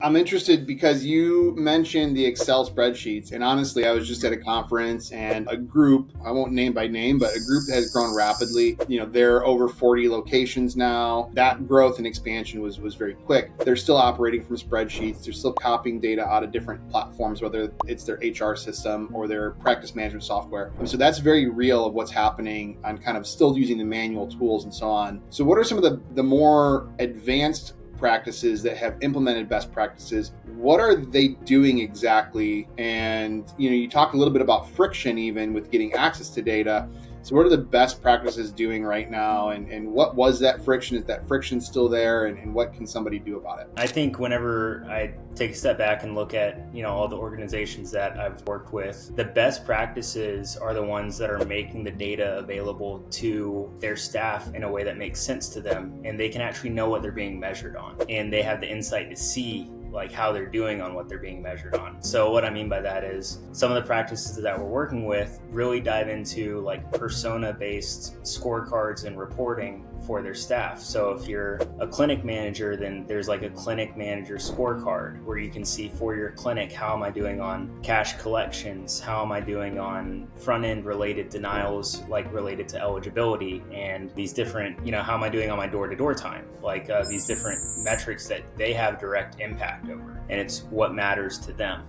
I'm interested because you mentioned the Excel spreadsheets. And honestly, I was just at a conference and a group, I won't name by name, but a group that has grown rapidly. They're over 40 locations now. That growth and expansion was very quick. They're still operating from spreadsheets. They're still copying data out of different platforms, whether it's their HR system or their practice management software. And so that's very real of what's happening on kind of still using the manual tools and so on. So what are some of the more advanced practices that have implemented best practices? What are they doing exactly? And you talked a little bit about friction even with getting access to data. So what are the best practices doing right now? And what was that friction? Is that friction still there? And what can somebody do about it? I think whenever I take a step back and look at, all the organizations that I've worked with, the best practices are the ones that are making the data available to their staff in a way that makes sense to them. And they can actually know what they're being measured on. And they have the insight to see how they're doing on what they're being measured on. So what I mean by that is some of the practices that we're working with really dive into persona-based scorecards and reporting for their staff. So if you're a clinic manager, then there's a clinic manager scorecard where you can see for your clinic, how am I doing on cash collections? How am I doing on front end related denials, related to eligibility, and these different, how am I doing on my door-to-door time? These different metrics that they have direct impact over, and it's what matters to them.